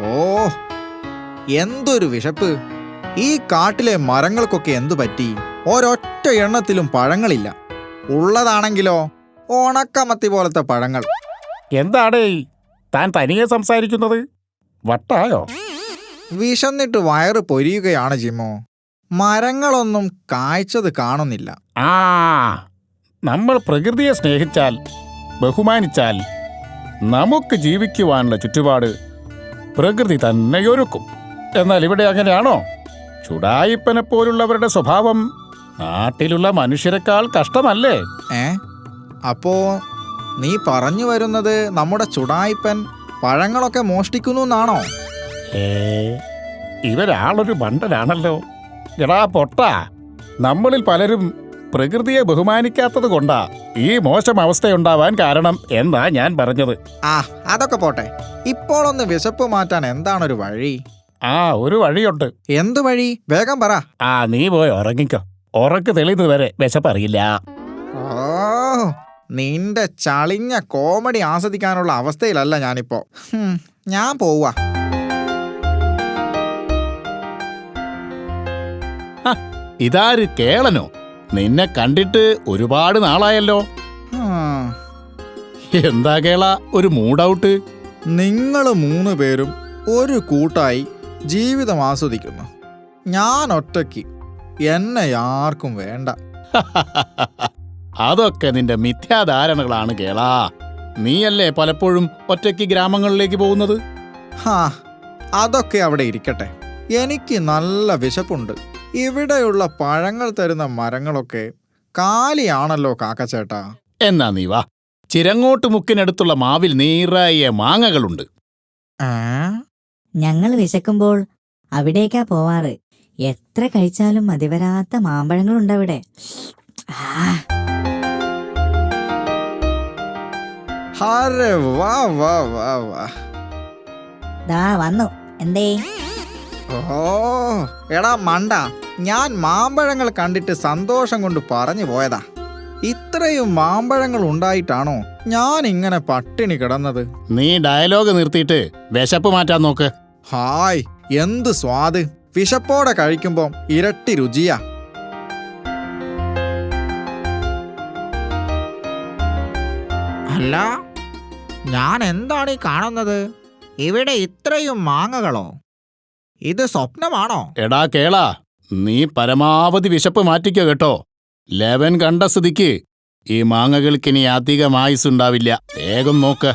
ഓ, എന്തൊരു വിശപ്പ്! ഈ കാട്ടിലെ മരങ്ങൾക്കൊക്കെ എന്തു പറ്റി? ഒരൊറ്റ എണ്ണത്തിലും പഴങ്ങളില്ല. ഉള്ളതാണെങ്കിലോ ഉണക്കമത്തി പോലത്തെ പഴങ്ങൾ. എന്താടേ താൻ തനിയെ സംസാരിക്കുന്നത്? വട്ടായോ? വിശന്നിട്ട് വയറ് പൊരിയുകയാണ് ജിമ്മോ. മരങ്ങളൊന്നും കായ്ച്ചത് കാണുന്നില്ല. ആ, നമ്മൾ പ്രകൃതിയെ സ്നേഹിച്ചാൽ, ബഹുമാനിച്ചാൽ നമുക്ക് ജീവിക്കുവാനുള്ള ചുറ്റുപാട് പ്രകൃതി തന്നെ ഒരുക്കും. എന്നാൽ ഇവിടെ അങ്ങനെയാണോ? ചുടായിപ്പനെ പോലുള്ളവരുടെ സ്വഭാവം നാട്ടിലുള്ള മനുഷ്യരെക്കാൾ കഷ്ടമല്ലേ? അപ്പോ നീ പറഞ്ഞു വരുന്നത് നമ്മുടെ ചുടായിപ്പൻ പഴങ്ങളൊക്കെ മോഷ്ടിക്കുന്നു എന്നാണോ? ഇവരാളൊരു മണ്ടനാണല്ലോ. എടാ പൊട്ടാ, നമ്മളിൽ പലരും പ്രകൃതിയെ ബഹുമാനിക്കാത്തത് കൊണ്ടാ ഈ മോശം അവസ്ഥയുണ്ടാവാൻ കാരണം എന്നാ ഞാൻ പറഞ്ഞത്. അതൊക്കെ പോട്ടെ. ഇപ്പോഴൊന്ന് വിശപ്പ് മാറ്റാൻ എന്താണൊരു വഴി? ഒരു വഴിയുണ്ട്. എന്ത് വഴി? വേഗം പറ. നീ പോയി ഉറങ്ങിക്കോ. ഉറക്ക് തെളിയുന്നത് വരെ വിശപ്പറിയില്ല. നിന്റെ ചളിഞ്ഞ കോമഡി ആസ്വദിക്കാനുള്ള അവസ്ഥയിലല്ല ഞാനിപ്പോ. ഞാൻ പോവാ. ഇതാര് കേളനോ? നിന്നെ കണ്ടിട്ട് ഒരുപാട് നാളായല്ലോ. എന്താ കേള ഒരു മൂഡൌട്ട്? നിങ്ങൾ 3 പേരും ഒരു കൂട്ടായി ജീവിതം ആസ്വദിക്കുന്നു. ഞാൻ ഒറ്റയ്ക്ക്. എന്നെ ആർക്കും വേണ്ട. അതൊക്കെ നിന്റെ മിഥ്യാധാരണകളാണ് കേളാ. നീയല്ലേ പലപ്പോഴും ഒറ്റയ്ക്ക് ഗ്രാമങ്ങളിലേക്ക് പോകുന്നത്? അതൊക്കെ അവിടെ ഇരിക്കട്ടെ. എനിക്ക് നല്ല വിശപ്പുണ്ട്. ഇവിടെയുള്ള പഴങ്ങൾ തരുന്ന മരങ്ങളൊക്കെ കാലിയാണല്ലോ കാക്കച്ചേട്ടാ. എന്നാ നീ വാ. ചിരങ്ങോട്ട് മുക്കിനടുത്തുള്ള മാവിൽ നിറയെ മാങ്ങകളുണ്ട്. ഞങ്ങൾ വിശക്കുമ്പോൾ അവിടേക്കാ പോവാറ്. എത്ര കഴിച്ചാലും മതിവരാത്ത മാമ്പഴങ്ങളുണ്ടവിടെ. ദാ വന്നു. എന്തേ? എടാ മണ്ട, ഞാൻ മാമ്പഴങ്ങൾ കണ്ടിട്ട് സന്തോഷം കൊണ്ട് പറഞ്ഞു പോയതാ. ഇത്രയും മാമ്പഴങ്ങൾ ഉണ്ടായിട്ടാണോ ഞാൻ ഇങ്ങനെ പട്ടിണി കിടന്നത്? നീ ഡയലോഗ് നിർത്തിയിട്ട് വിശപ്പ് മാറ്റാൻ നോക്ക്. ഹായ്, എന്ത് സ്വാദ്! വിശപ്പോടെ കഴിക്കുമ്പോ ഇരട്ടി രുചിയാ. അല്ല, ഞാൻ എന്താണ് ഈ കാണുന്നത്? ഇവിടെ ഇത്രയും മാങ്ങകളോ? ഇത് സ്വപ്നമാണോ? എടാ കേളാ, നീ പരമാവധി വിശപ്പ് മാറ്റിക്കോ കേട്ടോ. 11 കണ്ട സ്ഥിതിക്ക് ഈ മാങ്ങകൾക്കിനി അധികം ആയുസ്സുണ്ടാവില്ല. വേഗം നോക്ക്.